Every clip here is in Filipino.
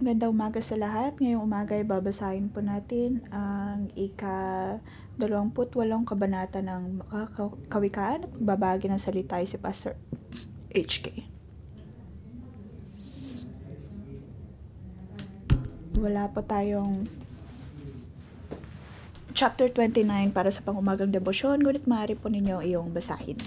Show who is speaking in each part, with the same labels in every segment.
Speaker 1: Magandang umaga sa lahat. Ngayong umaga ay babasahin po natin ang ika-28 kabanata ng Kawikaan at magbabahagi ng salita ay si Pastor HK. Wala po tayong chapter 29 para sa pangumagang debosyon, ngunit maaari po ninyo iyong basahin.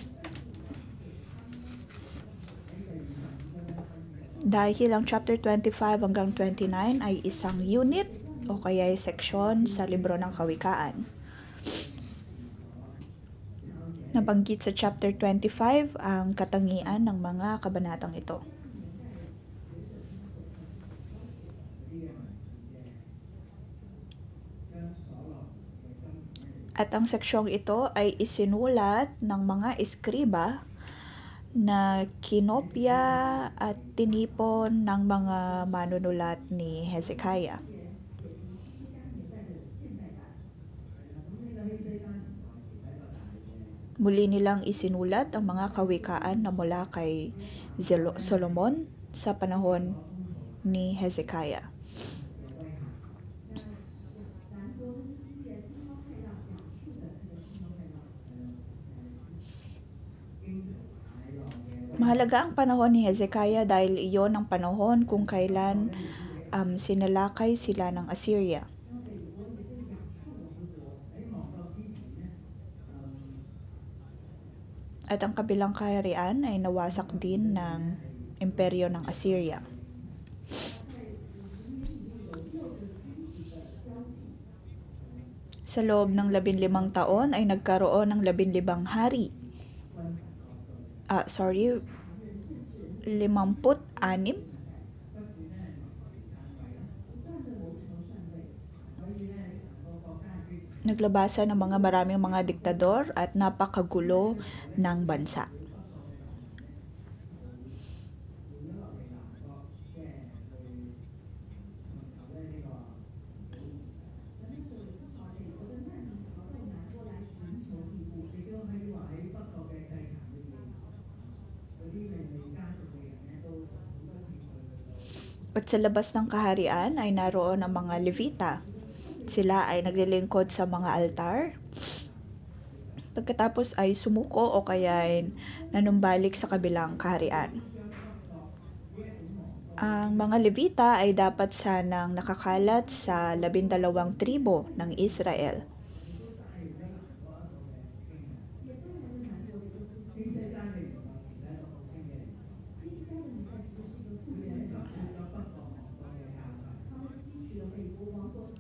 Speaker 1: Dahil ang chapter 25 hanggang 29 ay isang unit o kaya ay seksyon sa libro ng Kawikaan. Nabanggit sa chapter 25 ang katangian ng mga kabanatang ito. At ang seksyong ito ay isinulat ng mga eskriba na kinopya at tinipon ng mga manunulat ni Hezekiah. Muli nilang isinulat ang mga kawikaan na mula kay Solomon sa panahon ni Hezekiah. Mahalaga ang panahon ni Hezekiah dahil iyon ang panahon kung kailan sinalakay sila ng Assyria. At ang kabilang kaharian ay nawasak din ng imperyo ng Assyria. Sa loob ng 15 taon ay nagkaroon ng 15 hari. 56. Naglabasan ng maraming mga diktador at napakagulo ng bansa. At sa labas ng kaharian ay naroon ang mga Levita. Sila ay naglilingkod sa mga altar. Pagkatapos ay sumuko o kaya ay nanumbalik sa kabilang kaharian. Ang mga Levita ay dapat sanang nakakalat sa 12 tribo ng Israel.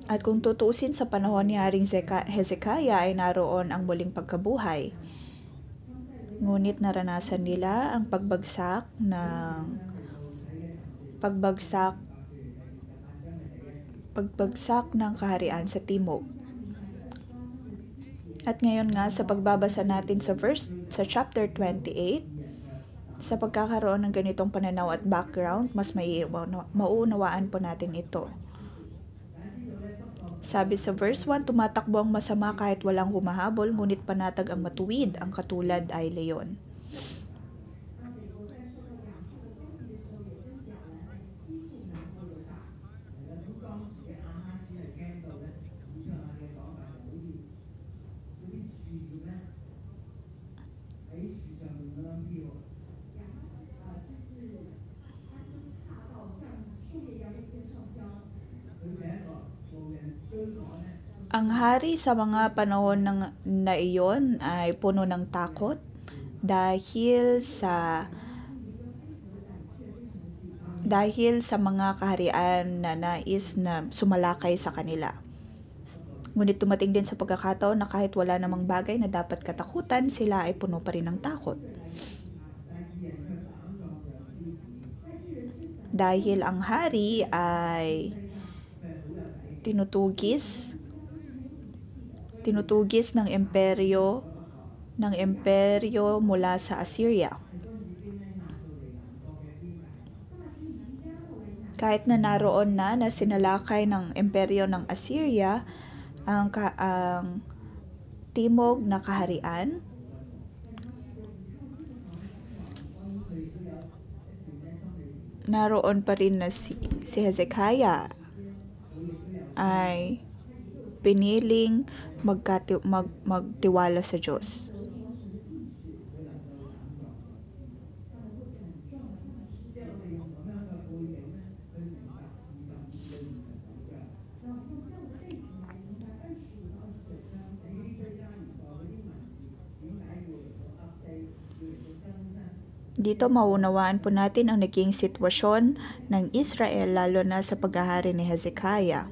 Speaker 1: At kung tutuusin sa panahon ni Haring Hezekiah ay naroon ang muling pagkabuhay. Ngunit naranasan nila ang pagbagsak ng kaharian sa timog. At ngayon nga sa pagbabasa natin sa chapter 28, sa pagkakaroon ng ganitong pananaw at background, mas mauunawaan po natin ito. Sabi sa verse 1, tumatakbo ang masama kahit walang humahabol, ngunit panatag ang matuwid, ang katulad ay leon. Ang hari sa mga panahon na iyon ay puno ng takot dahil sa mga kaharian na nais na sumalakay sa kanila. Ngunit tumating din sa pagkakataon na kahit wala namang bagay na dapat katakutan, sila ay puno pa rin ng takot. Dahil ang hari ay tinutugis ng imperyo mula sa Assyria. Kahit na naroon na sinalakay ng imperyo ng Assyria ang timog na kaharian, naroon pa rin na si Hezekiah ay piniling magtiwala sa Diyos. Dito maunawaan po natin ang naging sitwasyon ng Israel lalo na sa paghahari ni Hezekiah.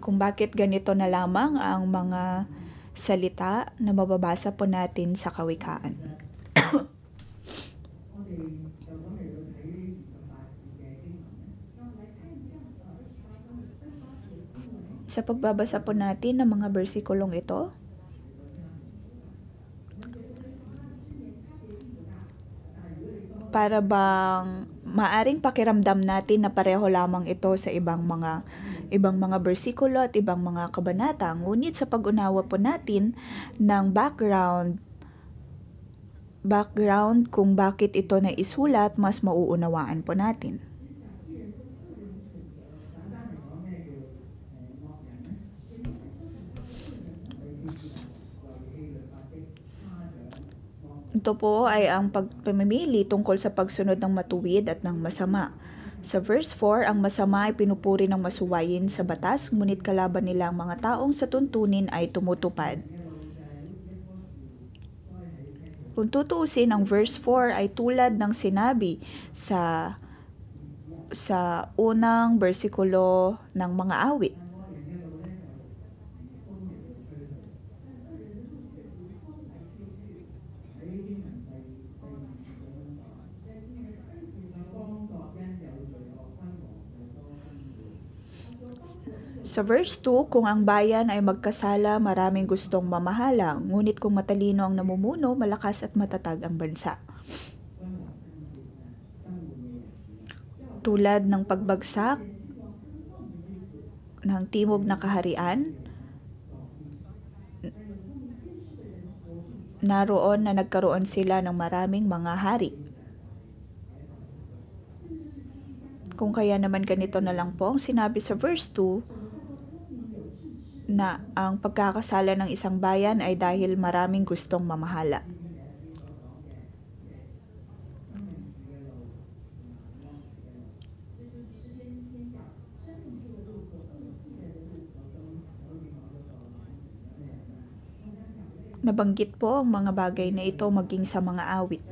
Speaker 1: Kung bakit ganito na lamang ang mga salita na mababasa po natin sa Kawikaan. Sa pagbabasa po natin ng mga bersikulong ito, para bang maaring pakiramdam natin na pareho lamang ito sa ibang mga bersikulo at ibang mga kabanata. Ngunit sa pag-unawa po natin ng background kung bakit ito na isulat, mas mauunawaan po natin. Ito po ay ang pagpamimili tungkol sa pagsunod ng matuwid at ng masama. Sa verse 4, ang masama ay pinupuri ng masuwayin sa batas, ngunit kalaban nila ang mga taong sa tuntunin ay tumutupad. Kung tutuusin, ang verse 4 ay tulad ng sinabi sa unang bersikulo ng mga awit. Sa verse 2, kung ang bayan ay magkasala, maraming gustong mamahala, ngunit kung matalino ang namumuno, malakas at matatag ang bansa. Tulad ng pagbagsak ng timog na kaharian, naroon na nagkaroon sila ng maraming mga hari. Kung kaya naman ganito na lang po ang sinabi sa verse 2, na ang pagkakasala ng isang bayan ay dahil maraming gustong mamahala. Nabanggit po ang mga bagay na ito maging sa mga awit.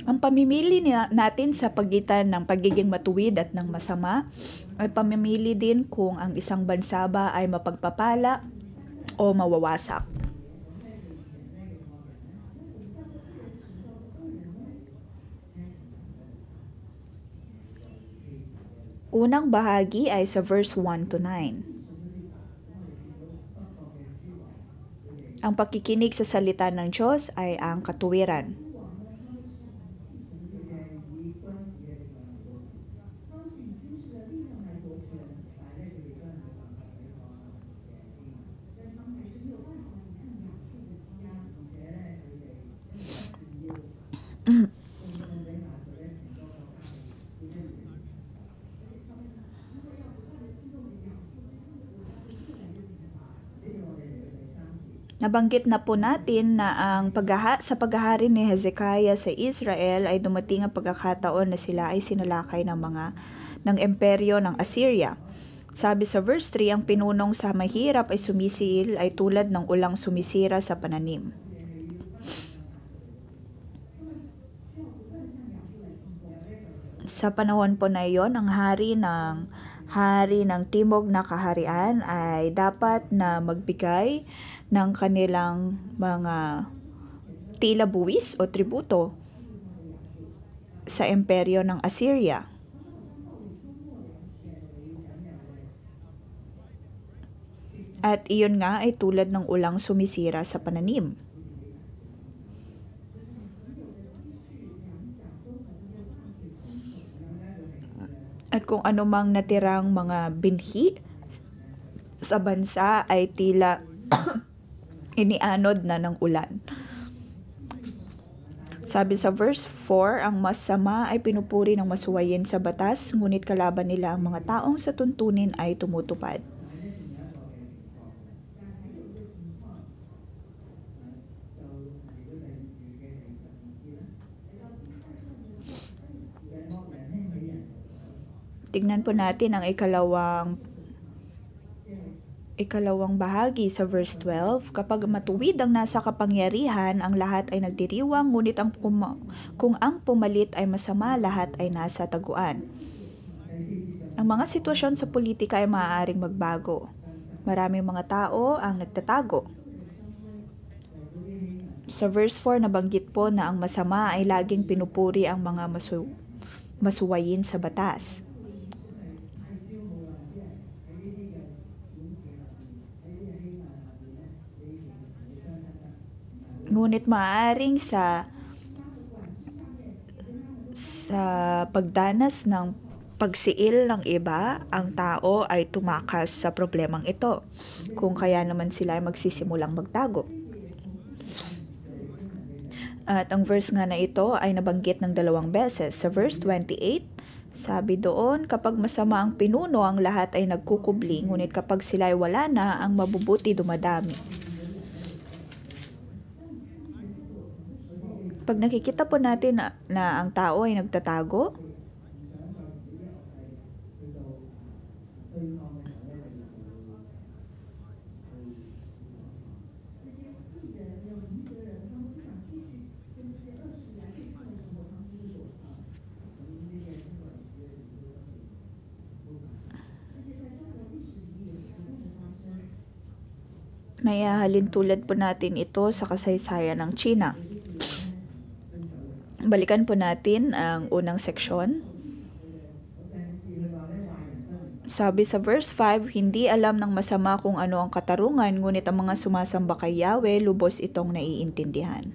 Speaker 1: Ang pamimili natin sa pagitan ng pagiging matuwid at ng masama ay pamimili din kung ang isang bansa ba ay mapagpapala o mawawasak. Unang bahagi ay sa verse 1 to 9. Ang pakikinig sa salita ng Diyos ay ang katuwiran. Nabanggit na po natin na sa paghahari ni Hezekiah sa Israel ay dumating ang pagkakataon na sila ay sinalakay ng imperyo ng Assyria. Sabi sa verse 3, ang pinunong sa mahirap ay sumisil ay tulad ng ulang sumisira sa pananim. Sa panahon po na iyon, ang hari ng timog na kaharian ay dapat na magbigay ng kanilang mga tila buwis o tributo sa imperyo ng Assyria. At iyon nga ay tulad ng ulang sumisira sa pananim. At kung anumang natirang mga binhi sa bansa ay tila inianod na ng ulan. Sabi sa verse 4, ang masama ay pinupuri ng masuwayin sa batas, ngunit kalaban nila ang mga taong sa tuntunin ay tumutupad. Tignan po natin ang ikalawang bahagi sa verse 12. Kapag matuwid ang nasa kapangyarihan, ang lahat ay nagdiriwang, ngunit kung ang pumalit ay masama, lahat ay nasa taguan. Ang mga sitwasyon sa politika ay maaaring magbago. Maraming mga tao ang nagtatago. Sa verse 4, nabanggit po na ang masama ay laging pinupuri ang mga masuwayin sa batas. Ngunit maaaring sa pagdanas ng pagsiil ng iba, ang tao ay tumakas sa problemang ito, kung kaya naman sila ay magsisimulang magtago. At ang verse nga na ito ay nabanggit ng 2 beses. Sa verse 28, sabi doon, kapag masama ang pinuno, ang lahat ay nagkukubli, ngunit kapag sila ay wala na, ang mabubuti dumadami. Pag nakikita po natin na ang tao ay nagtatago, may halin tulad po natin ito sa kasaysayan ng China. Balikan po natin ang unang seksyon. Sabi sa verse 5, hindi alam ng masama kung ano ang katarungan, ngunit ang mga sumasamba kay Yahweh, lubos itong naiintindihan.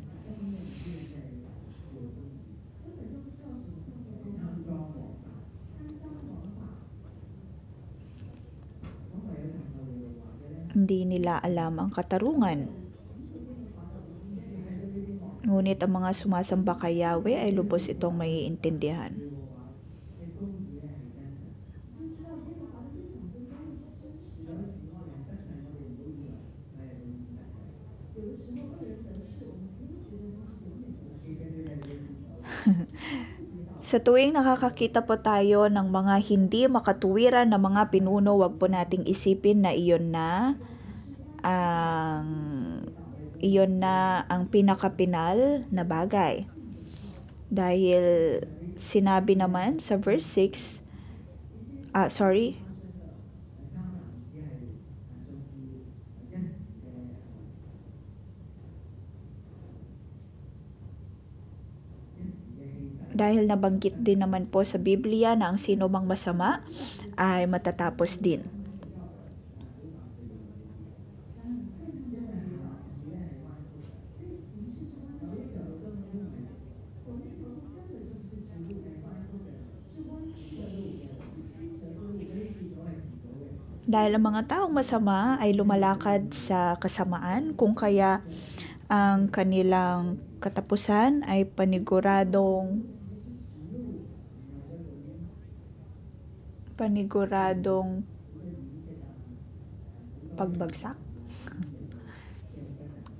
Speaker 1: Hindi nila alam ang katarungan, ngunit ang mga sumasamba kay Yahweh ay lubos itong maiintindihan. Sa tuwing nakakakita po tayo ng mga hindi makatuwiran na mga pinuno, wag po nating isipin na iyon na ang pinakapinal na bagay. Dahil sinabi naman sa verse 6, dahil nabanggit din naman po sa Biblia na ang sino mang masama ay matatapos din. Dahil ang mga taong masama ay lumalakad sa kasamaan, kung kaya ang kanilang katapusan ay paniguradong pagbagsak.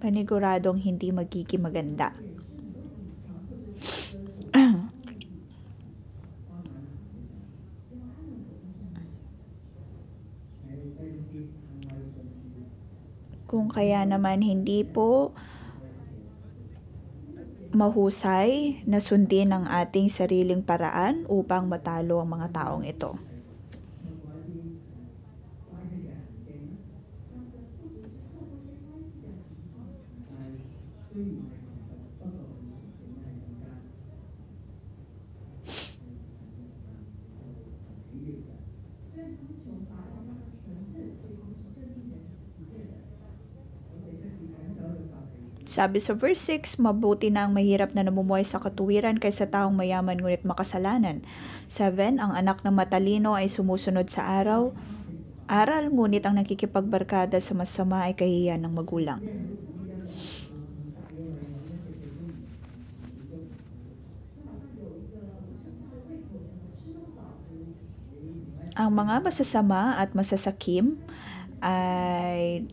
Speaker 1: Paniguradong hindi magiging maganda. Kung kaya naman hindi po mahusay na sundin ang ating sariling paraan upang matalo ang mga taong ito. Sabi sa verse 6, mabuti na ang mahirap na namumuhay sa katuwiran kaysa taong mayaman ngunit makasalanan. 7, ang anak ng matalino ay sumusunod sa aral, ngunit ang nakikipagbarkada sa masama ay kahihiyan ng magulang. Ang mga masasama at masasakim ay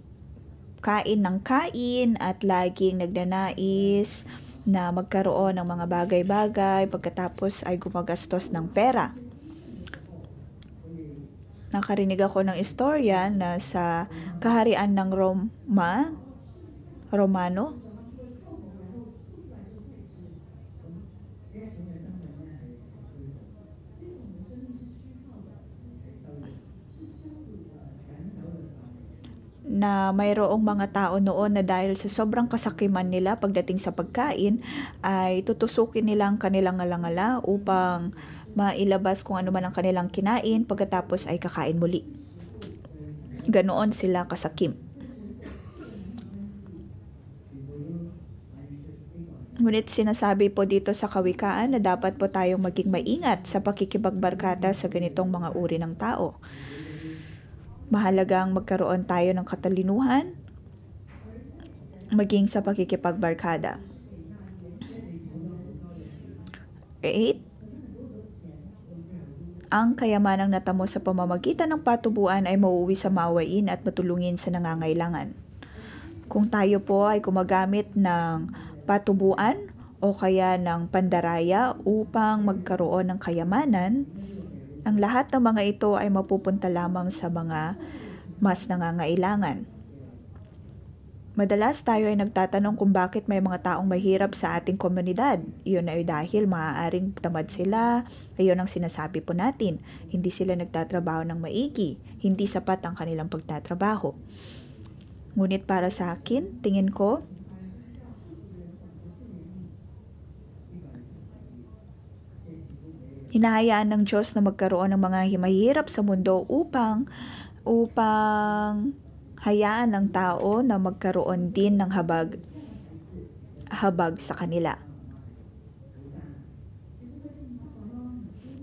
Speaker 1: kain ng kain at laging nagnanais na magkaroon ng mga bagay-bagay pagkatapos ay gumagastos ng pera. Nakarinig ako ng istorya na sa kaharian ng Romano, na mayroong mga tao noon na dahil sa sobrang kasakiman nila pagdating sa pagkain ay tutusukin nila ang kanilang alangala upang mailabas kung ano man ang kanilang kinain pagkatapos ay kakain muli. Ganoon sila kasakim. Ngunit sinasabi po dito sa kawikaan na dapat po tayong maging maingat sa pakikipagbarkada sa ganitong mga uri ng tao. Mahalagang magkaroon tayo ng katalinuhan maging sa pakikipagbarkada. 8. Ang kayamanang natamo sa pamamagitan ng patubuan ay mauuwi sa maawain at matulungin sa nangangailangan. Kung tayo po ay gumagamit ng patubuan o kaya ng pandaraya upang magkaroon ng kayamanan, ang lahat ng mga ito ay mapupunta lamang sa mga mas nangangailangan. Madalas tayo ay nagtatanong kung bakit may mga taong mahirap sa ating komunidad. Iyon ay dahil maaaring tamad sila. Iyon ang sinasabi po natin. Hindi sila nagtatrabaho ng maigi. Hindi sapat ang kanilang pagtatrabaho. Ngunit para sa akin, tingin ko, hinahayaan ng Diyos na magkaroon ng mga mahihirap sa mundo upang hayaan ng tao na magkaroon din ng habag sa kanila.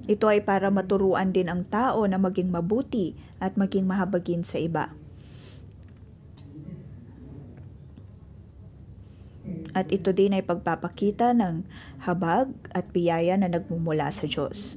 Speaker 1: Ito ay para maturuan din ang tao na maging mabuti at maging mahabagin sa iba. At ito din ay pagpapakita ng habag at biyaya na nagmumula sa Diyos.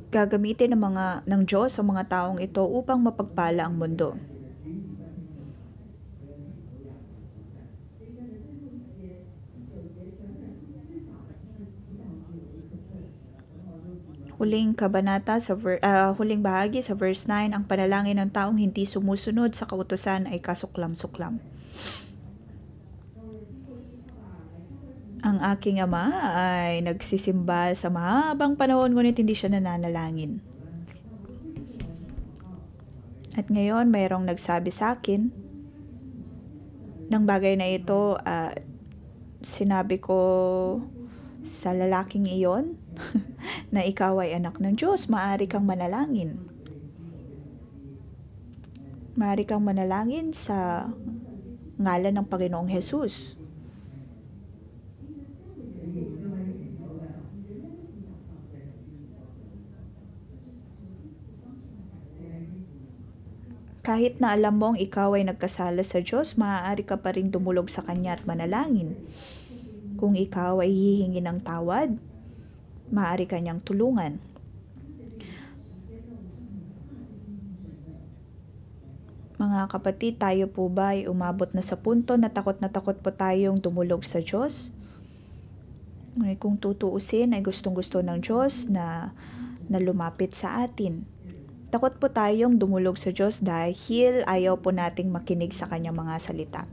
Speaker 1: Gagamitin ng Diyos ang mga taong ito upang mapagpala ang mundo. Huling bahagi sa verse 9, ang panalangin ng taong hindi sumusunod sa kautusan ay kasuklam-suklam. Ang aking ama ay nagsisimba sa mahabang panahon ngunit hindi siya nananalangin. At ngayon mayroong nagsabi sa akin ng bagay na ito, sinabi ko sa lalaking iyon na ikaw ay anak ng Diyos, maaari kang manalangin. Maaari kang manalangin sa ngalan ng Panginoong Hesus. Kahit na alam mong ikaw ay nagkasala sa Diyos, maaari ka pa rin dumulog sa Kanya at manalangin. Kung ikaw ay hihingi ng tawad, maaari Kanyang tulungan. Mga kapatid, tayo po ba ay umabot na sa punto na takot po tayong dumulog sa Diyos? Kung tutuusin ay gustong-gusto ng Diyos na lumapit sa atin. Takot po tayong dumulog sa Diyos dahil ayaw po nating makinig sa Kanyang mga salita.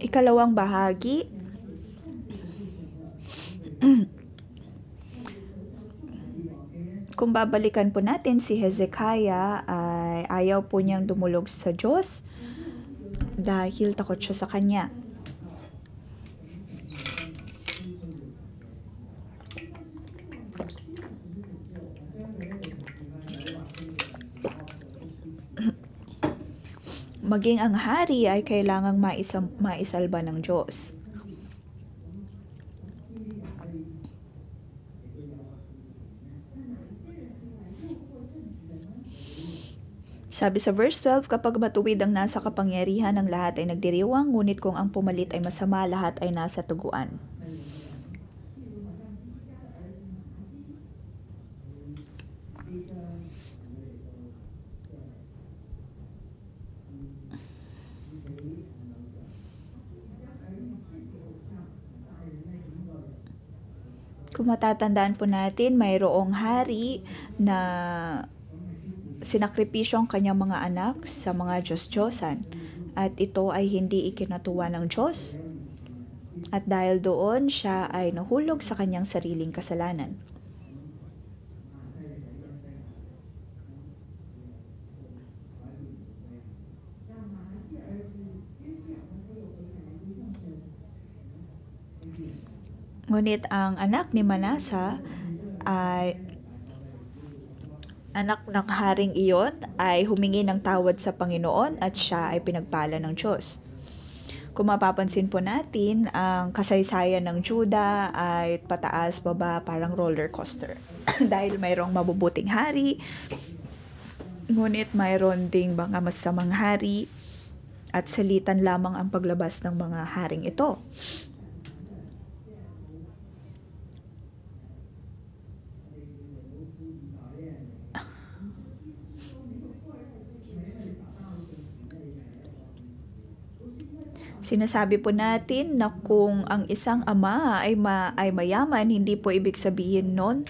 Speaker 1: Ikalawang bahagi, kung babalikan po natin si Hezekiah ay ayaw po niyang dumulog sa Diyos dahil takot siya sa Kanya. Maging ang hari ay kailangang maisalba ng Diyos. Sabi sa verse 12, kapag matuwid ang nasa kapangyarihan ng lahat ay nagdiriwang, ngunit kung ang pumalit ay masama, lahat ay nasa tuguan. Kung matatandaan po natin, mayroong hari na sinakripisyo ang kanyang mga anak sa mga Diyos-Diyosan. At ito ay hindi ikinatuwa ng Diyos. At dahil doon, siya ay nahulog sa kanyang sariling kasalanan. Ngunit ang anak ni Manasa ay anak ng haring iyon ay humingi ng tawad sa Panginoon at siya ay pinagpala ng Diyos. Kung mapapansin po natin, ang kasaysayan ng Juda ay pataas baba parang roller coaster. Dahil mayroong mabubuting hari, ngunit mayroon ding mga masamang hari at salitan lamang ang paglabas ng mga haring ito. Sinasabi po natin na kung ang isang ama ay mayaman, hindi po ibig sabihin nun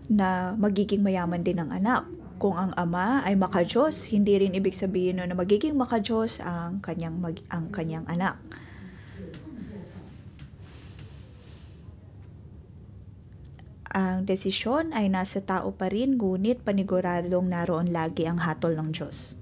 Speaker 1: na magiging mayaman din ang anak. Kung ang ama ay makadiyos, hindi rin ibig sabihin nun na magiging makadiyos ang kanyang anak. Ang desisyon ay nasa tao pa rin, ngunit paniguradong naroon lagi ang hatol ng Diyos.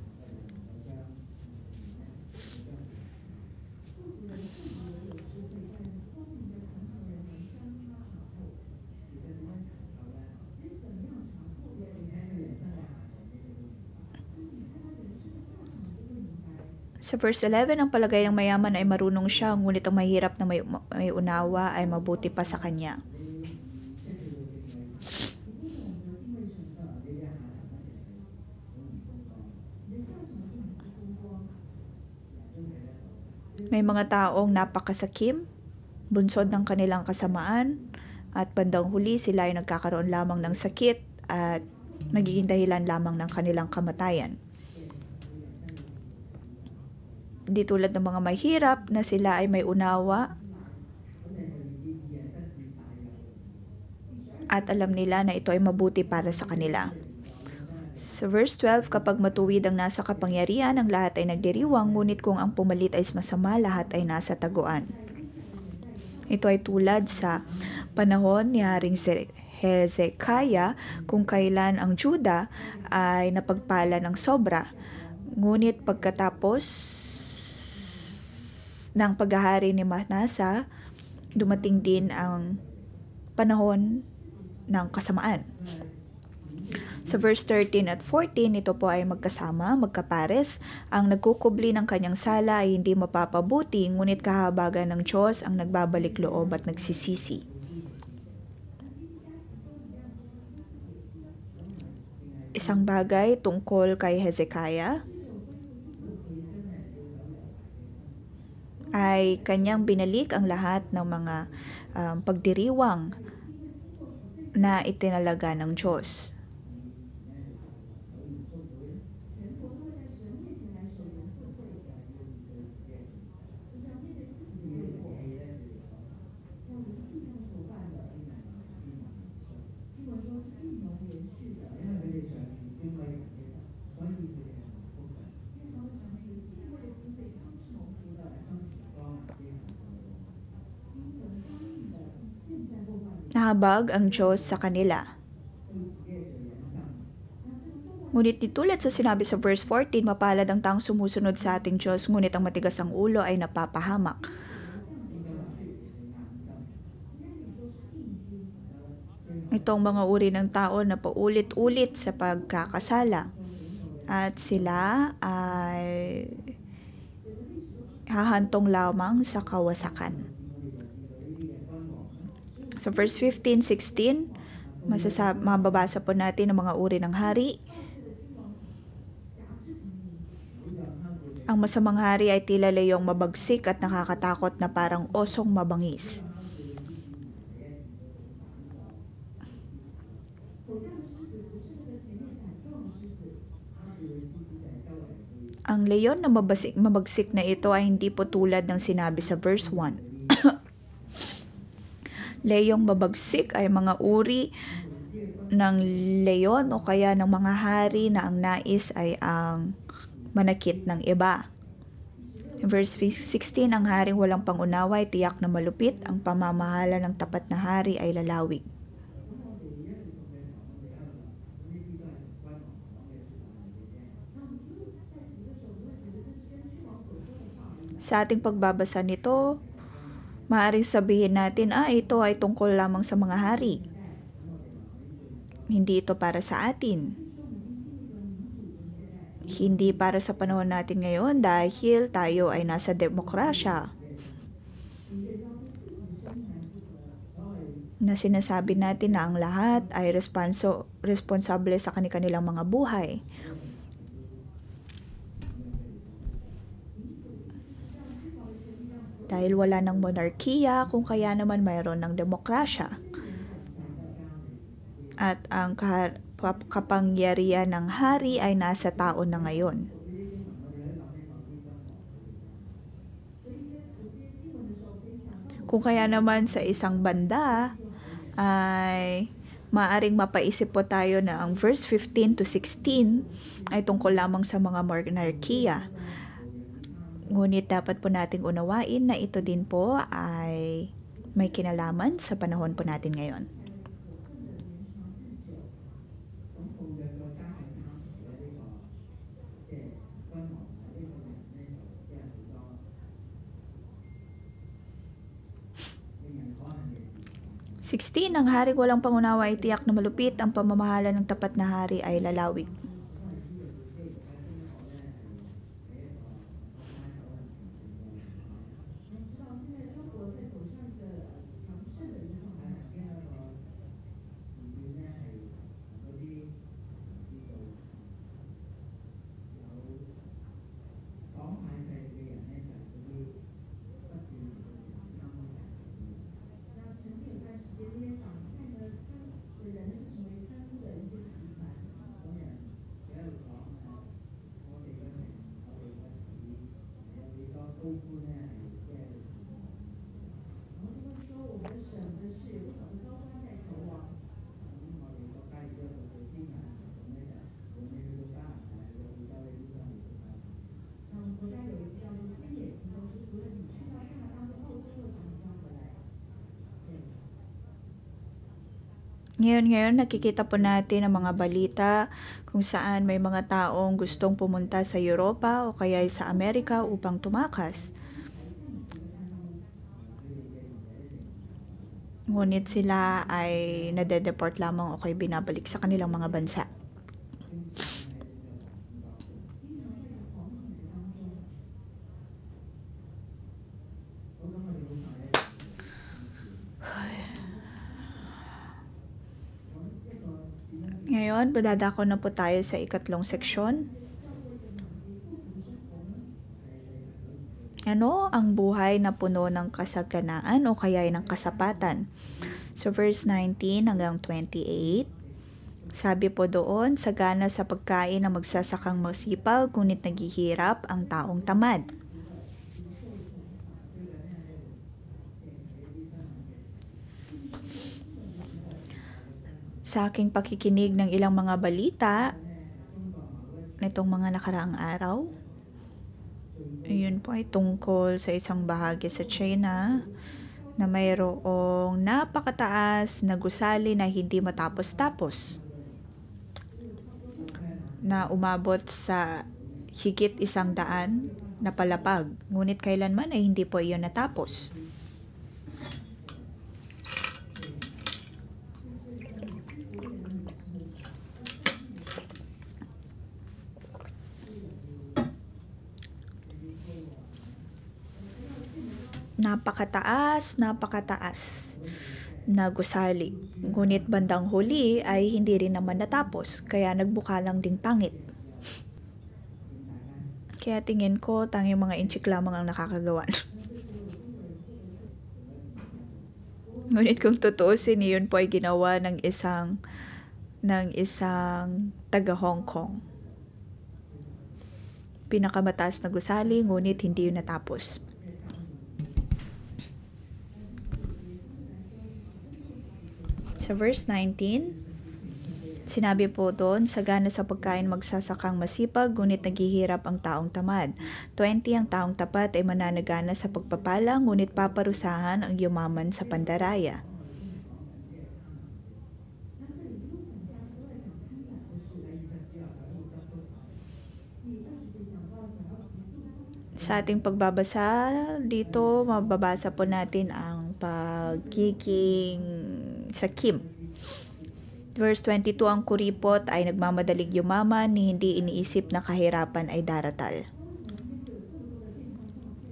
Speaker 1: Sa verse 11, ang palagay ng mayaman ay marunong siya, ngunit ang mahirap na may unawa ay mabuti pa sa kanya. May mga taong napakasakim, bunsod ng kanilang kasamaan, at bandang huli sila ay nagkakaroon lamang ng sakit at magiging dahilan lamang ng kanilang kamatayan. Di tulad ng mga mahirap na sila ay may unawa at alam nila na ito ay mabuti para sa kanila. Sa verse 12, kapag matuwid ang nasa kapangyarihan, ang lahat ay nagdiriwang, ngunit kung ang pumalit ay masama, lahat ay nasa taguan. Ito ay tulad sa panahon ni Haring Hezekiah, kung kailan ang Juda ay napagpala ng sobra. Ngunit pagkatapos ng paghahari ni Manasa, dumating din ang panahon ng kasamaan. Sa verse 13 at 14, ito po ay magkasama, magkapares. Ang nagkukubli ng kanyang sala ay hindi mapapabuti, ngunit kahabagan ng Diyos ang nagbabalik loob at nagsisisi. Isang bagay tungkol kay Hezekiah ay kanyang binalik ang lahat ng mga pagdiriwang na itinalaga ng Diyos. Nahabag ang Diyos sa kanila. Ngunit tulad sa sinabi sa verse 14, mapalad ang taong sumusunod sa ating Diyos, ngunit ang matigas ang ulo ay napapahamak. Itong mga uri ng tao na paulit-ulit sa pagkakasala. At sila ay hahantong lamang sa kawasakan. Sa verse 15, 16, mababasa po natin ang mga uri ng hari. Ang masamang hari ay tila leyong mabagsik at nakakatakot na parang osong mabangis. Ang leyon na mabagsik na ito ay hindi po tulad ng sinabi sa verse 1. Leyong mabagsik ay mga uri ng leyon o kaya ng mga hari na ang nais ay ang manakit ng iba. Verse 16, ang haring walang pangunawa ay tiyak na malupit, ang pamamahala ng tapat na hari ay lalawig. Sa ating pagbabasa nito, maaaring sabihin natin, ito ay tungkol lamang sa mga hari. Hindi ito para sa atin. Hindi para sa panahon natin ngayon dahil tayo ay nasa demokrasya. Na sinasabi natin na ang lahat ay responsable sa kanilang mga buhay. Dahil wala ng monarkiya, kung kaya naman mayroon ng demokrasya. At ang kapangyarihan ng hari ay nasa tao na ngayon. Kung kaya naman sa isang banda ay maaring mapaisip po tayo na ang verse 15 to 16 ay tungkol lamang sa mga monarkiya. Ngunit dapat po nating unawain na ito din po ay may kinalaman sa panahon po natin ngayon. Ang haring walang pangunawa ay tiyak na malupit, ang pamamahala ng tapat na hari ay lalawig. Ngayon, nakikita po natin ang mga balita kung saan may mga taong gustong pumunta sa Europa o kaya sa Amerika upang tumakas. Ngunit sila ay nade-deport lamang o kaya binabalik sa kanilang mga bansa. Ngayon, dadako na po tayo sa ikatlong seksyon. Ano ang buhay na puno ng kasaganaan o kaya ng kasapatan? So verse 19 hanggang 28, sabi po doon, sagana sa pagkain ng magsasakang masipag, ngunit naghihirap ang taong tamad. Sa aking pakikinig ng ilang mga balita nitong mga nakaraang araw, yun po ay tungkol sa isang bahagi sa China na mayroong napakataas na gusali na hindi matapos-tapos, na umabot sa higit 100 na palapag, ngunit kailanman ay hindi po iyon natapos. Napakataas na gusali. Ngunit bandang huli ay hindi rin naman natapos, kaya nagbuka lang ding pangit. Kaya tingin ko, tanging mga inchik lamang ang nakakagawa. Ngunit kung tutuusin, yun po ay ginawa ng isang taga Hong Kong. Pinakamataas na gusali, ngunit hindi yun natapos. Sa verse 19, sinabi po doon, sagana sa pagkain magsasakang masipag, ngunit naghihirap ang taong tamad. 20, ang taong tapat ay mananagana sa pagpapala, ngunit paparusahan ang yumaman sa pandaraya. Sa ating pagbabasa dito, mababasa po natin ang pagiging sakim. Verse 22, ang kuripot ay nagmamadalig yumaman, ni hindi iniisip na kahirapan ay daratal.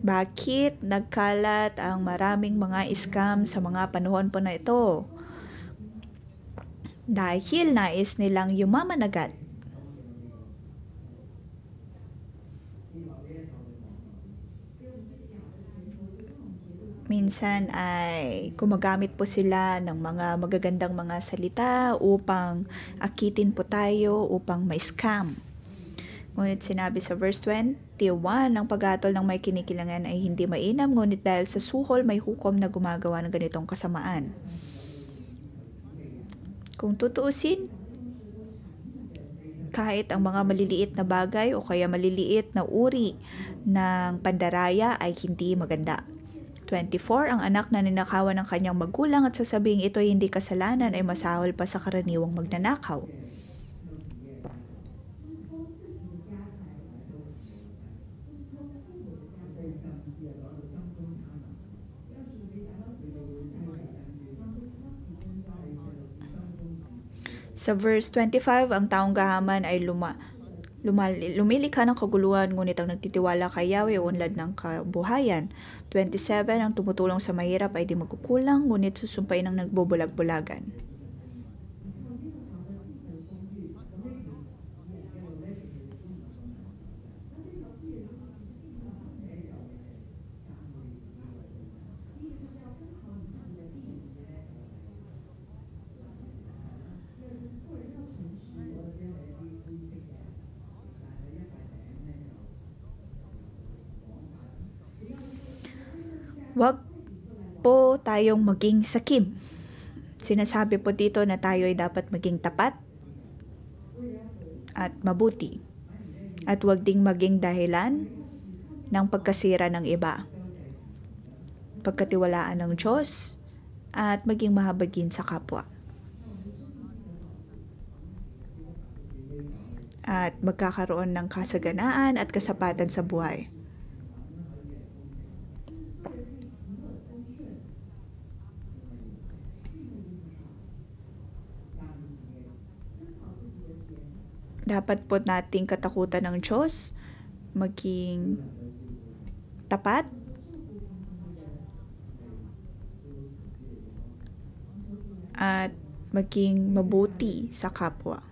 Speaker 1: Bakit nagkalat ang maraming mga scam sa mga panahon po na ito? Dahil nais nilang yumaman agad. Minsan ay gumagamit po sila ng mga magagandang mga salita upang akitin po tayo, upang ma-scam. Ngunit sinabi sa verse 21, ang paghatol ng may kinikilangan ay hindi mainam, ngunit dahil sa suhol may hukom na gumagawa ng ganitong kasamaan. Kung tutuusin, kahit ang mga maliliit na bagay o kaya maliliit na uri ng pandaraya ay hindi maganda. 24, ang anak na ninakawan ng kanyang magulang at sasabing ito ay hindi kasalanan ay masahol pa sa karaniwang magnanakaw. Sa verse 25, ang taong gahaman ay lumilikha ng kaguluhan, ngunit ang nagtitiwala kay Yahweh unlad ng kabuhayan. 27, ang tumutulong sa mahirap ay di magkukulang, ngunit susumpain ang nagbubulag-bulagan. Huwag po tayong maging sakim. Sinasabi po dito na tayo ay dapat maging tapat at mabuti. At huwag ding maging dahilan ng pagkasira ng iba. Pagkatiwalaan ng Diyos at maging mahabagin sa kapwa. At magkakaroon ng kasaganaan at kasapatan sa buhay. Dapat po nating katakutan ng Diyos, maging tapat, at maging mabuti sa kapwa.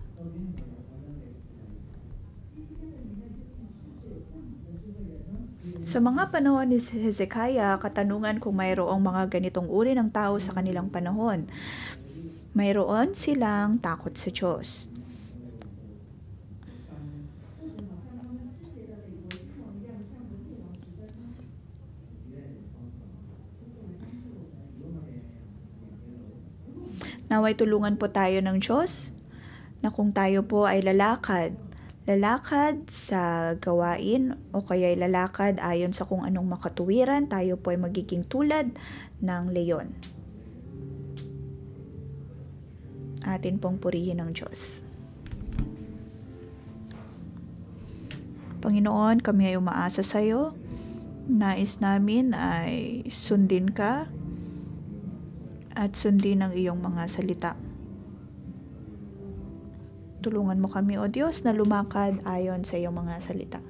Speaker 1: Sa mga panahon ni Hezekiah, katanungan kung mayroong mga ganitong uri ng tao sa kanilang panahon. Mayroon silang takot sa Diyos. Naway tulungan po tayo ng Diyos na kung tayo po ay lalakad sa gawain o kaya lalakad ayon sa kung anong makatuwiran, tayo po ay magiging tulad ng leyon. Atin pong purihin ng Diyos. Panginoon, kami ay umaasa sa iyo. Nais namin ay sundin ka at sundin ang iyong mga salita. Tulungan mo kami, O Diyos, na lumakad ayon sa iyong mga salita.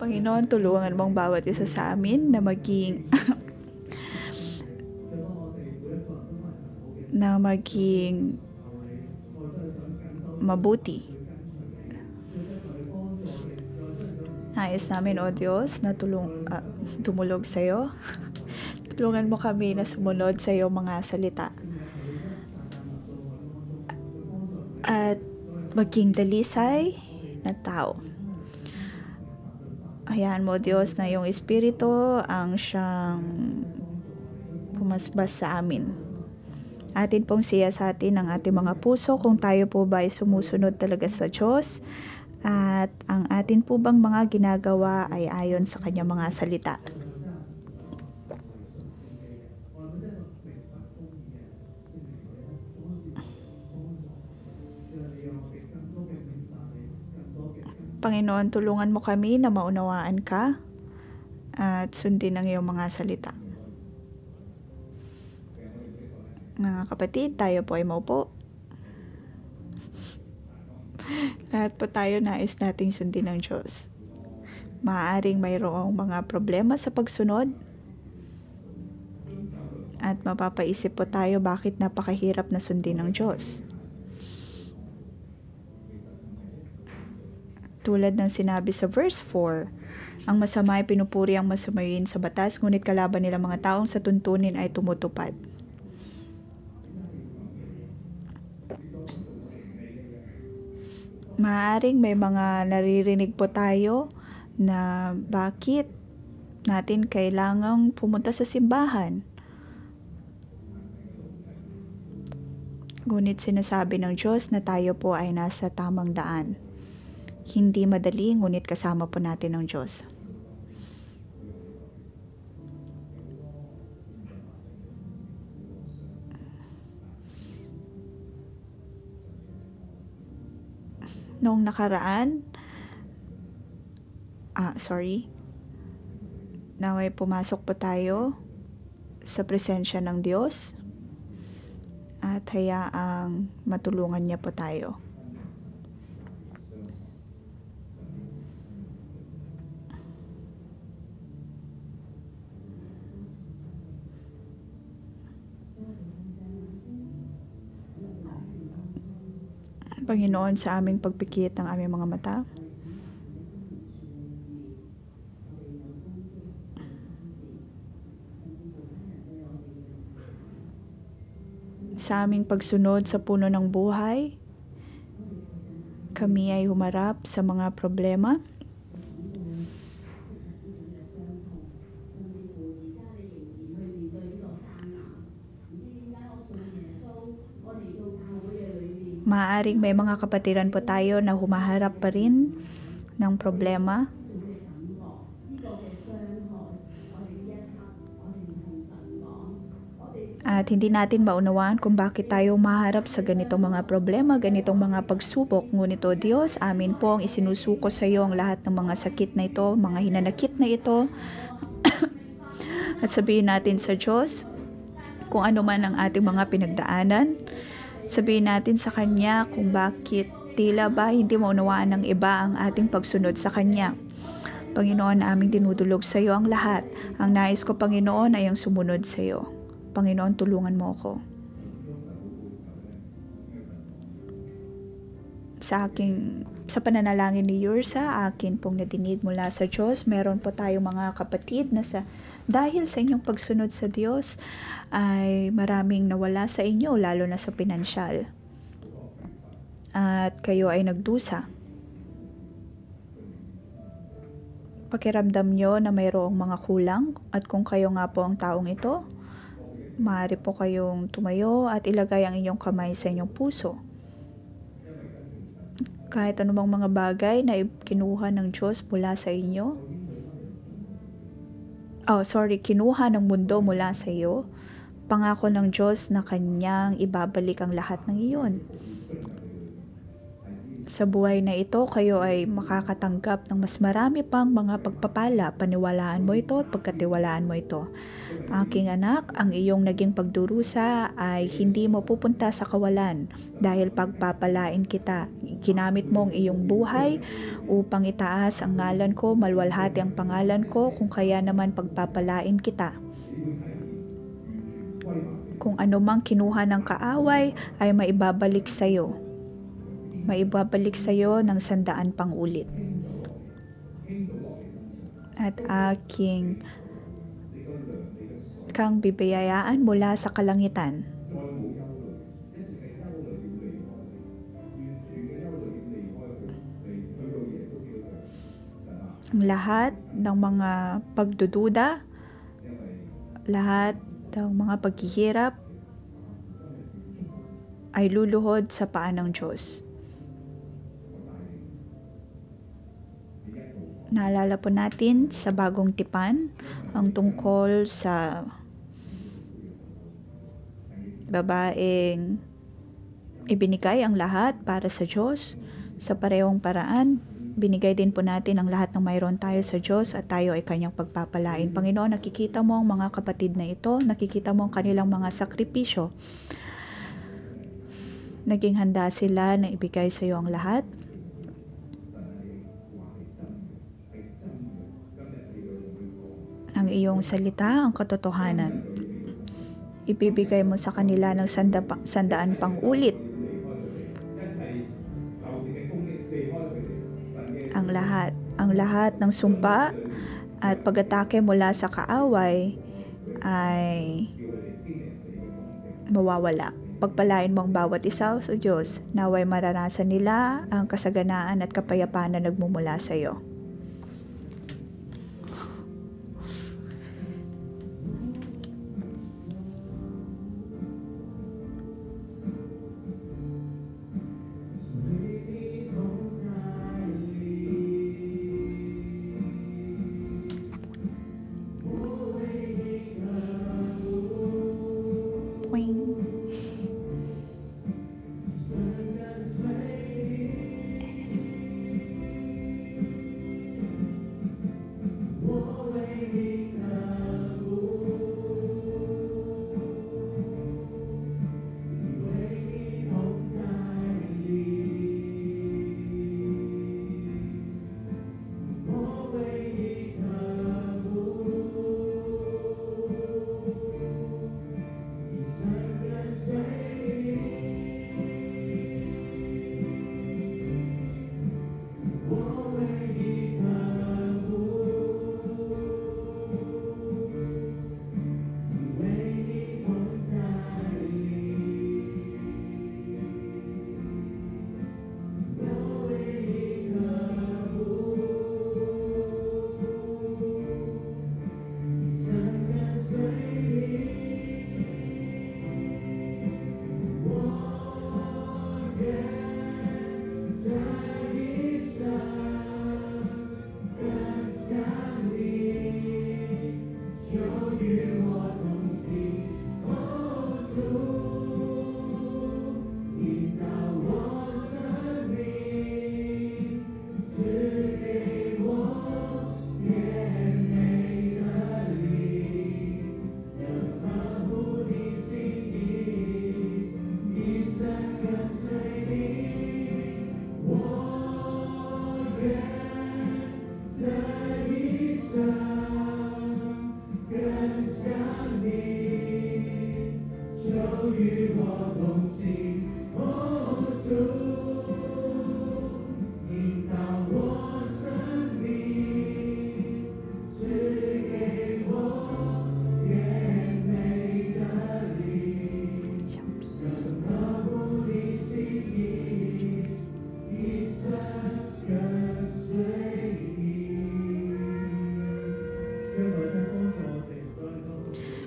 Speaker 1: Panginoon, tulungan mong bawat isa sa amin na maging mabuti. Nais namin, O Diyos, na tumulog sa iyo. Tulungan mo kami na sumunod sa iyong mga salita. At maging dalisay na tao. Hayaan mo, Diyos, na iyong Espiritu ang siyang sumasbas sa amin. Atin pong siyasatin ang ating mga puso kung tayo po ba ay sumusunod talaga sa Diyos at ang atin po bang mga ginagawa ay ayon sa kanyang mga salita. Panginoon, tulungan mo kami na maunawaan ka at sundin ang iyong mga salita. Mga kapatid, tayo po ay maupo. Lahat po tayo nais nating sundin ng Diyos. Maaaring mayroong mga problema sa pagsunod at mapapaisip po tayo bakit napakahirap na sundin ng Diyos. Tulad ng sinabi sa verse 4, ang masama ay pinupuri ang masamayin sa batas, ngunit kalaban nila mga taong sa tuntunin ay tumutupad. Maaaring may mga naririnig po tayo na bakit natin kailangang pumunta sa simbahan. Ngunit sinasabi ng Diyos na tayo po ay nasa tamang daan. Hindi madali, ngunit kasama po natin ng Diyos. Noong nakaraan, naway pumasok po tayo sa presensya ng Diyos at hayaang matulungan niya po tayo. Panginoon, sa aming pagpikit ng aming mga mata, sa aming pagsunod sa puno ng buhay, kami ay humarap sa mga problema. Maaaring may mga kapatiran po tayo na humaharap pa rin ng problema. At hindi natin maunawaan kung bakit tayo maharap sa ganitong mga problema, ganitong mga pagsubok. Ngunit o Diyos, amin po ang isinusuko sa iyo ang lahat ng mga sakit na ito, mga hinanakit na ito. At sabihin natin sa Diyos, kung ano man ang ating mga pinagdaanan, sabihin natin sa Kanya kung bakit tila ba hindi maunawaan ng iba ang ating pagsunod sa Kanya. Panginoon, aming dinudulog sa iyo ang lahat. Ang nais ko, Panginoon, ay ang sumunod sa iyo. Panginoon, tulungan mo ako. Sa pananalangin ni Yursa, akin pong nadinig mula sa Diyos, meron po tayong mga kapatid na dahil sa inyong pagsunod sa Diyos, ay maraming nawala sa inyo, lalo na sa pinansyal. At kayo ay nagdusa. Pakiramdam nyo na mayroong mga kulang, at kung kayo nga po ang taong ito, maaari po kayong tumayo at ilagay ang inyong kamay sa inyong puso. Kahit anumang mga bagay na kinuha ng Diyos mula sa inyo, kinuha ng mundo mula sa iyo, pangako ng Diyos na Kanyang ibabalik ang lahat ng iyon. Sa buhay na ito, kayo ay makakatanggap ng mas marami pang mga pagpapala. Paniwalaan mo ito at pagkatiwalaan mo ito. Aking anak, ang iyong naging pagdurusa ay hindi mo pupunta sa kawalan dahil pagpapalain kita. Ginamit mo ang iyong buhay upang itaas ang ngalan ko, maluwalhati ang pangalan ko, kung kaya naman pagpapalain kita. Kung anumang kinuha ng kaaway ay maibabalik sa iyo. Maibabalik sa iyo ng 100 pang ulit. At aking kang bibiyayaan mula sa kalangitan. Ang lahat ng mga pagdududa, lahat ang mga paghihirap ay luluhod sa paa ng Diyos. Naalala po natin sa bagong tipan ang tungkol sa babaeng ibinigay ang lahat para sa Diyos. Sa parehong paraan, binigay din po natin ang lahat ng mayroon tayo sa Diyos at tayo ay kanyang pagpapalain. Panginoon, nakikita mo ang mga kapatid na ito, nakikita mo ang kanilang mga sakripisyo. Naging handa sila na ibigay sa iyo ang lahat. Ang iyong salita, ang katotohanan. Ibibigay mo sa kanila ng sandaan pang ulit. Ang lahat ng sumpa at pag-atake mula sa kaaway ay mawawala. Pagpalain mo ang bawat isa sa Diyos, naway maranasan nila ang kasaganaan at kapayapaan na nagmumula sa iyo.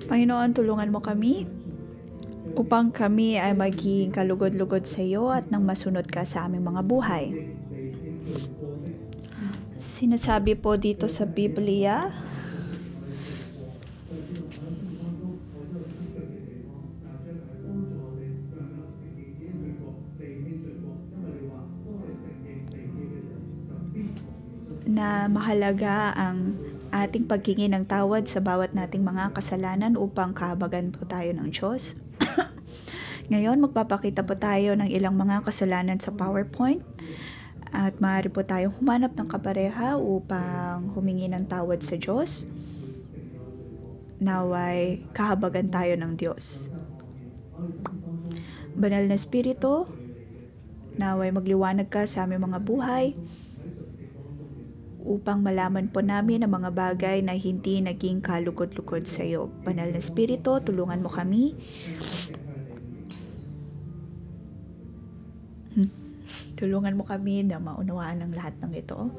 Speaker 1: Panginoon, tulungan mo kami upang kami ay maging kalugod-lugod sa iyo at nang masunod ka sa aming mga buhay. Sinasabi po dito sa Biblia, na mahalaga ang ating paghingi ng tawad sa bawat nating mga kasalanan upang kahabagan po tayo ng Diyos. Ngayon, magpapakita po tayo ng ilang mga kasalanan sa PowerPoint at maaari po tayong humanap ng kapareha upang humingi ng tawad sa Diyos. Naway kahabagan tayo ng Diyos. Banal na Espiritu, naway magliwanag ka sa aming mga buhay upang malaman po namin ang mga bagay na hindi naging kalugod-lugod sa iyo. Banal na Espiritu, tulungan mo kami. Tulungan mo kami na maunawaan ang lahat ng ito.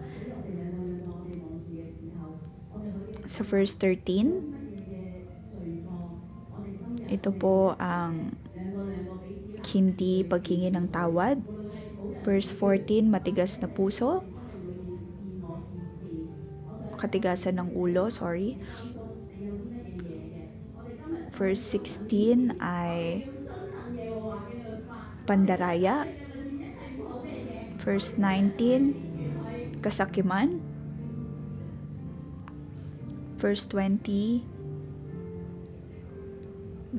Speaker 1: Sa verse 13, Ito po ang hindi paghingi ng tawad. Verse 14, matigas na puso. Katigasan ng ulo, sorry. Verse 16 ay pandaraya. Verse 19, kasakiman. Verse 20,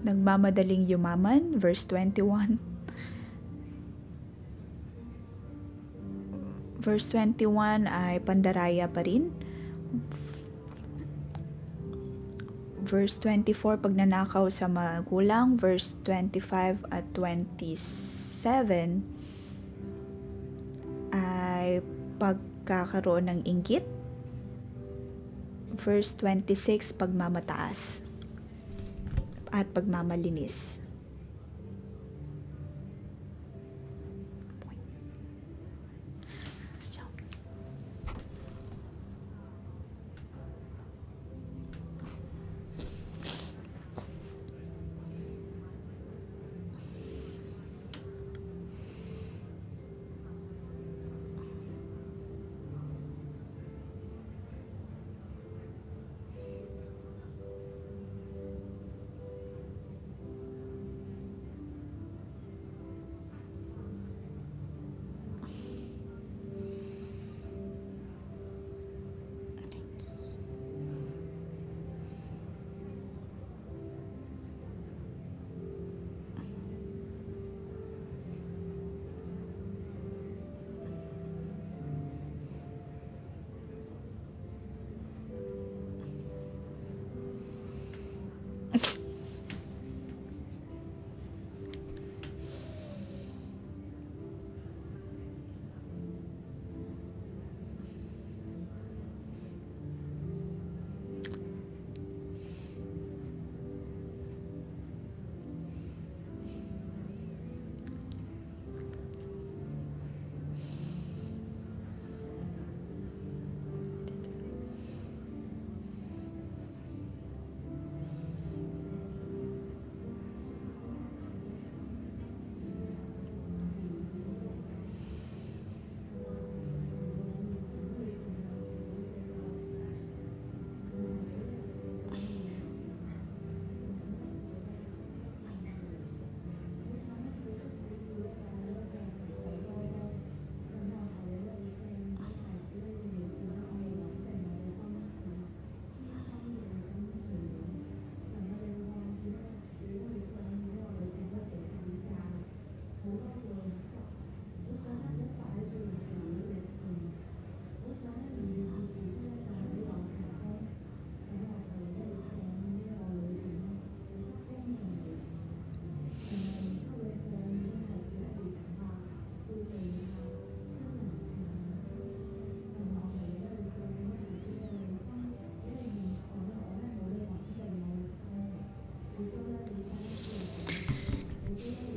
Speaker 1: nagmamadaling yumaman. Verse 21. Verse 21 ay pandaraya pa rin. Verse 24, pagnanakaw sa magulang. Verse 25 at 27 ay pagkakaroon ng inggit. Verse 26, pagmamataas at pagmamalinis.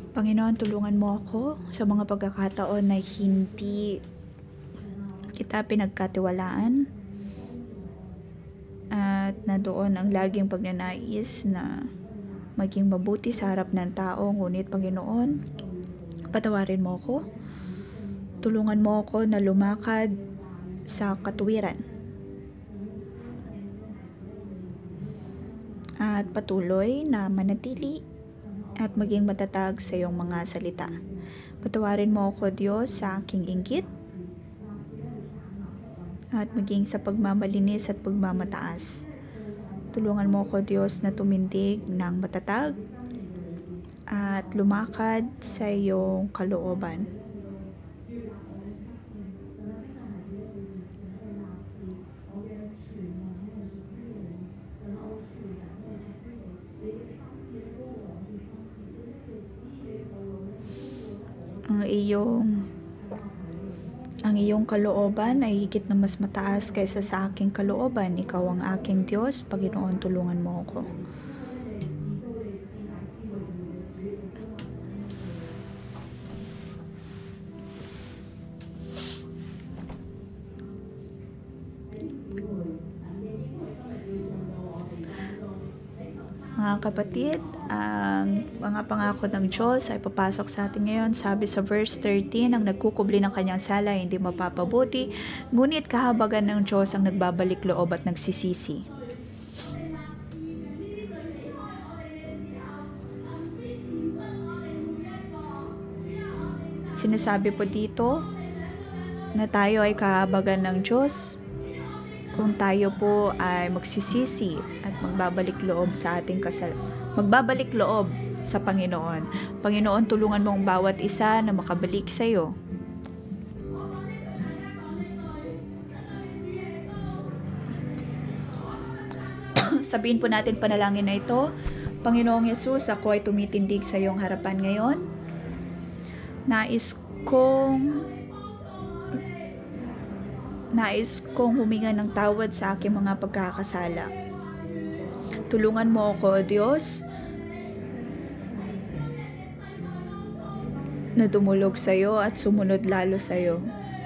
Speaker 1: Panginoon, tulungan mo ako sa mga pagkakataon na hindi kita pinagkatiwalaan at na doon ang laging pagnanais na maging mabuti sa harap ng tao. Ngunit Panginoon, patawarin mo ako. Tulungan mo ako na lumakad sa katuwiran at patuloy na manatili at maging matatag sa iyong mga salita. Patawarin mo ako, Diyos, sa aking inggit at maging sa pagmamalinis at pagmamataas. Tulungan mo ako, Diyos, na tumindig ng matatag at lumakad sa iyong kalooban. Ang iyong kalooban ay higit na mas mataas kaysa sa aking kalooban. Ikaw ang aking Diyos. Panginoon, tulungan mo ako. Ang mga kapatid, ang mga pangako ng Diyos ay papasok sa atin ngayon. Sabi sa verse 13, ang nagkukubli ng kanyang sala ay hindi mapapabuti, ngunit kahabagan ng Diyos ang nagbabalik loob at nagsisisi. Sinasabi po dito na tayo ay kahabagan ng Diyos kung tayo po ay magsisisi at magbabalik loob sa ating magbabalik loob sa Panginoon. Panginoon, tulungan mo ang bawat isa na makabalik sa iyo. Sabihin po natin panalangin na ito. Panginoong Yesus, ako ay tumitindig sa iyong harapan ngayon. Nais kong huminga ng tawad sa aking mga pagkakasala. Tulungan mo ako, O Diyos, na dumulog sa iyo at sumunod lalo sa iyo.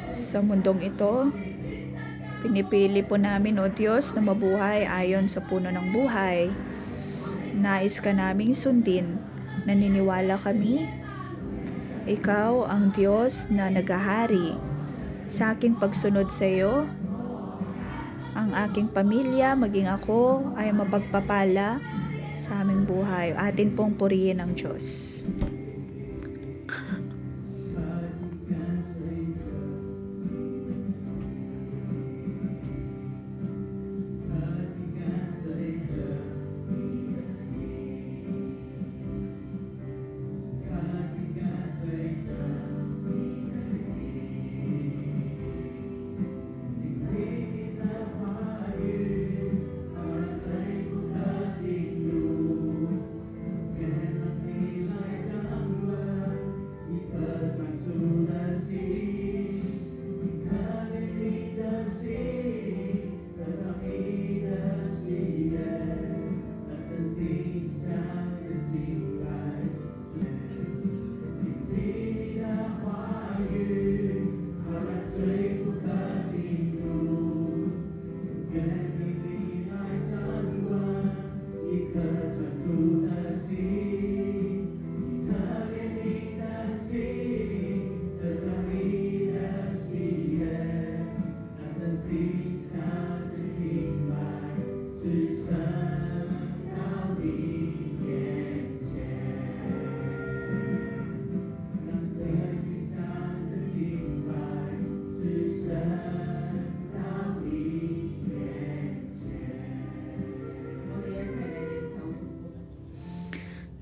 Speaker 1: Sa mundong ito, pinipili po namin, O Diyos, na mabuhay ayon sa puno ng buhay. Nais ka naming sundin. Naniniwala kami, Ikaw ang Diyos na naghahari. Sa aking pagsunod sa iyo, ang aking pamilya, maging ako, ay mapagpapala sa aming buhay. Atin pong purihin ang Diyos.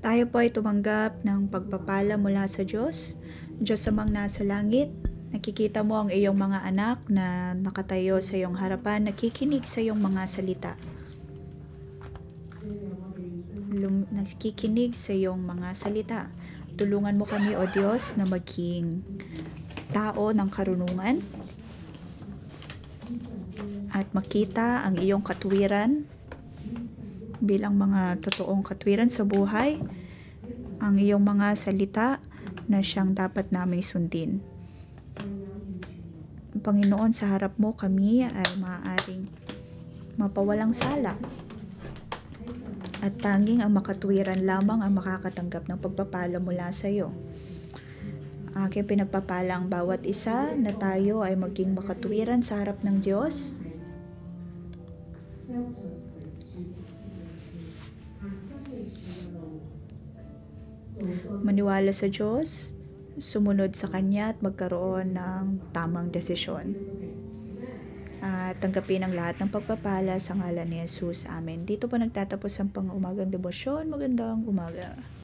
Speaker 1: Tayo po ay tumanggap ng pagpapala mula sa Diyos. Diyos amang nasa langit, nakikita mo ang iyong mga anak na nakatayo sa iyong harapan, nakikinig sa iyong mga salita. Nakikinig sa iyong mga salita. Tulungan mo kami, O Diyos, na maging tao ng karunungan at makita ang iyong katuwiran bilang mga totoong katwiran sa buhay, ang iyong mga salita na siyang dapat naming sundin. Panginoon, sa harap mo kami ay maaaring mapawalang sala at tanging ang makatwiran lamang ang makakatanggap ng pagpapala mula sa iyo. Aking pinagpapala ang bawat isa na tayo ay maging makatwiran sa harap ng Diyos. Maniwala sa Diyos, sumunod sa Kanya at magkaroon ng tamang desisyon. At tanggapin ang lahat ng pagpapala sa ngalan ni Jesus. Amen. Dito po nagtatapos ang pang-umagang debosyon. Magandang umaga.